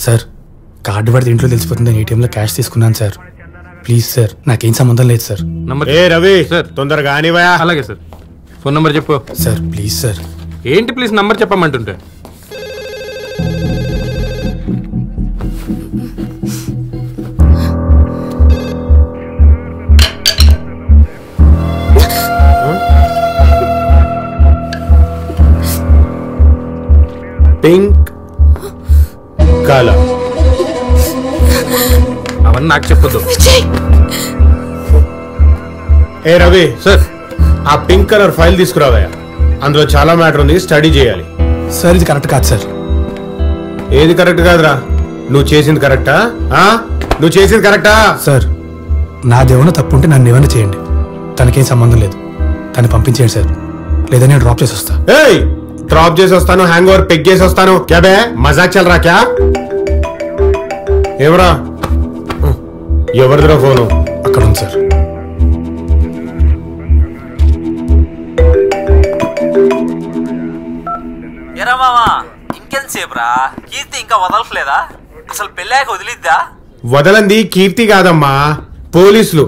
Sir card పడితే ఇంట్లో తెలిసిపోతుందని ఏటీఎంలో క్యాష్ తీసుకున్నాను సార్. ప్లీజ్ సార్, నాకేం సంబంధం లేదు సార్. రవి సార్ తొందరగా కానివా. అలాగే సార్. ఫోన్ నంబర్ చెప్పు సార్. Please sir. ఏంటి ప్లీజ్ నంబర్ చెప్పమంటుంటే? పింక్ కలర్ అవన్నీ నాకు చెప్పొద్దు. రవి సార్, ఆ పింక్ కలర్ ఫైల్ తీసుకురావయ్యా. అందులో చాలా మ్యాటర్ ఉంది, స్టడీ చేయాలి. సార్ ఇది కరెక్ట్ కాదు సార్. ఏది కరెక్ట్ కాదురా? నువ్వు చేసింది కరెక్టా? నువ్వు చేసింది కరెక్టా? సార్ నాదేమన్నా తప్పు ఉంటే నన్ను ఏమైనా చేయండి, తనకేం సంబంధం లేదు. తను పంపించేయండి సార్, లేదా నేను డ్రాప్ చేసి వస్తా. డ్రాప్ చేసి వస్తాను, హ్యాంగ్ ఓవర్ పెక్ చేసి వస్తాను. క్యా బే మజాక్ చల్ రా క్యా? ఎవరా? ఎవరిదిరా ఫోను? అక్కడ ఉంది సార్. ఎరా మామా, ఇంకెంతసేపు రా? కీర్తి ఇంకా వదలట్లేదా? అసలు పెళ్ళాక వదిలిద్దా? వదలంది కీర్తి కాదమ్మా, పోలీసులు.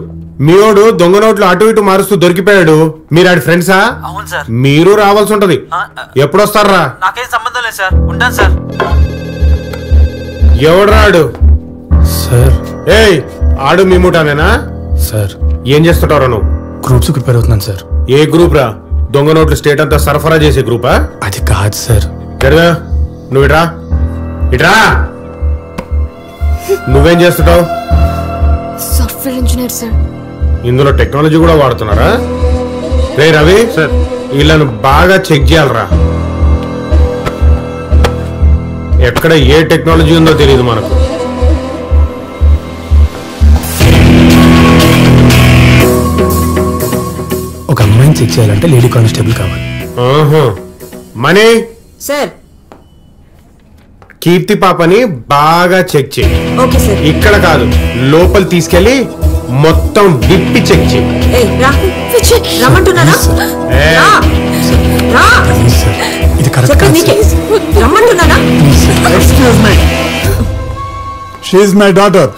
మీోడు దొంగ నోట్లు అటు ఇటు మారుస్తూ దొరికిపోయాడు. మీరు ఆడి ఫ్రెండ్సా? అవును సార్. మీరు రావాల్సి ఉంటది. ఎప్పుడొస్తారా? నాకేం సంబంధం లేదు సార్, ఉంటాను సార్. ఎవడ్రాడు? సార్ ఆడు మీ ముఠానేనా? సార్ ఏం చేస్తుంటారా నువ్వు? గ్రూప్స్ ప్రిపేర్ అవుతున్నాను సార్. ఏ గ్రూప్ రా? దొంగ నోట్లు స్టేట్ అంతా సరఫరా చేసే గ్రూపా? అది కాదు సార్. జరగా నువ్వు ఇట్రా. ఇట్రా. నువ్వేం చేస్తుంటావు? Software engineer sir. ఇందులో టెక్నాలజీ కూడా వాడుతున్నారా? రే రవి సార్, వీళ్ళను బాగా చెక్ చేయాలరా. ఎక్కడ ఏ టెక్నాలజీ ఉందో తెలియదు మనకు. ఒక అమ్మాయిని చెక్ చేయాలంటే లేడీ కానిస్టేబుల్ కావాలి. మనీ సార్. కీర్తి పాపని బాగా చెక్ చేయి. ఇక్కడ కాదు, లోపల తీసుకెళ్లి మొత్తం విప్పి చెక్ చేయి. ఇది కరెక్ట్ కాదు. Excuse me, she is my daughter.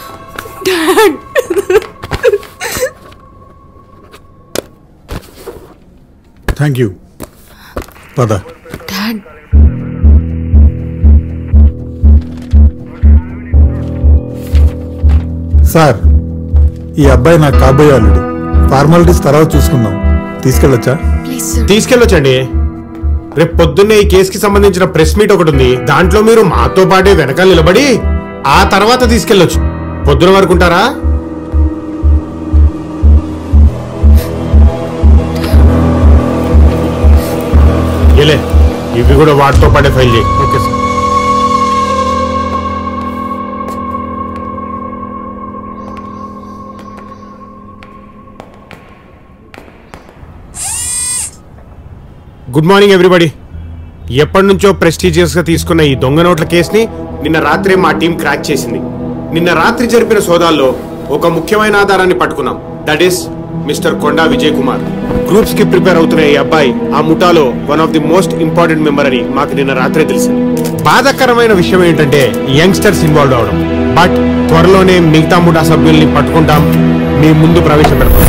Thank you. పద. సార్, ఈ అబ్బాయి నాకు కాబోయే అల్లుడు. ఫార్మాలిటీస్ తర్వాత చూసుకుందాం. తీసుకెళ్ళొచ్చా? తీసుకెళ్ళొచ్చండి. రేపు పొద్దున్నే ఈ కేసుకి సంబంధించిన ప్రెస్ మీట్ ఒకటి ఉంది. దాంట్లో మీరు మాతో పాటే వెనకాల నిలబడి ఆ తర్వాత తీసుకెళ్ళొచ్చు. పొద్దున వరకు ఉంటారా? ఇవి కూడా వాటితో పాటే ఫైల్ చేయి. Okay sir. Good morning everybody. ఎప్పటి నుంచో ప్రెస్టీజియస్ గా తీసుకున్న ఈ దొంగ నోట్ల కేసుని నిన్న రాత్రే మా టీం క్రాక్ చేసింది. నిన్న రాత్రి జరిపిన సోదాల్లో ఒక ముఖ్యమైన ఆధారాన్ని పట్టుకున్నాం. That is mister Konda Vijay Kumar. Groups కి ప్రిపేర్ అవుతున్న ఈ అబ్బాయి ఆ ముఠాలో one of the most important member అని మాకు నిన్న రాత్రే తెలిసింది. బాధాకరమైన విషయం ఏంటంటే యంగ్స్టర్స్ ఇన్వాల్వ్ అవడం. బట్ త్వరలోనే మిగతా ముఠా సభ్యుల్ని పట్టుకుంటాం, మీ ముందు ప్రవేశపెడతాం.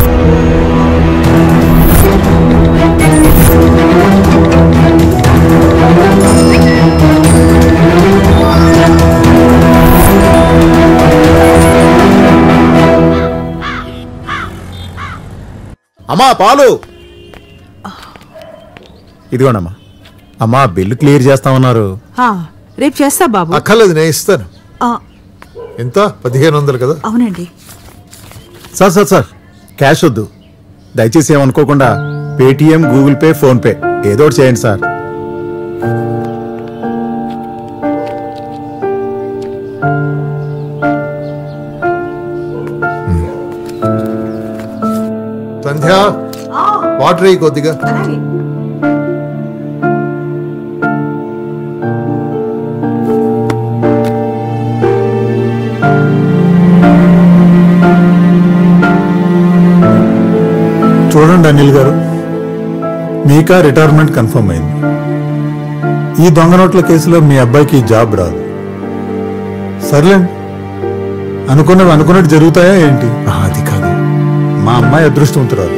అమ్మా పాలు. ఇదిగోండమ్మా. అమ్మా బిల్లు క్లియర్ చేస్తామన్నారు. రేపు చేస్తా బాబు. అక్కర్లేదు, నేను ఇస్తాను. ఎంత? 1500 కదా? అవునండి. సార్ సార్ సార్, క్యాష్ వద్దు దయచేసి. ఏమనుకోకుండా Paytm, Google Pay, PhonePe ఏదో ఒకటి చేయండి సార్. సంధ్య, వాటర్ అయ్యి కొద్దిగా. చూడండి అనిల్ గారు, మీకా రిటైర్మెంట్ కన్ఫర్మ్ అయింది. ఈ దొంగ నోట్ల కేసులో మీ అబ్బాయికి జాబ్ రాదు. సర్లేండి, అనుకున్నవి అనుకున్నట్టు జరుగుతాయా ఏంటి? అది కాదు. మా అమ్మాయి అదృష్టవంతురాలు.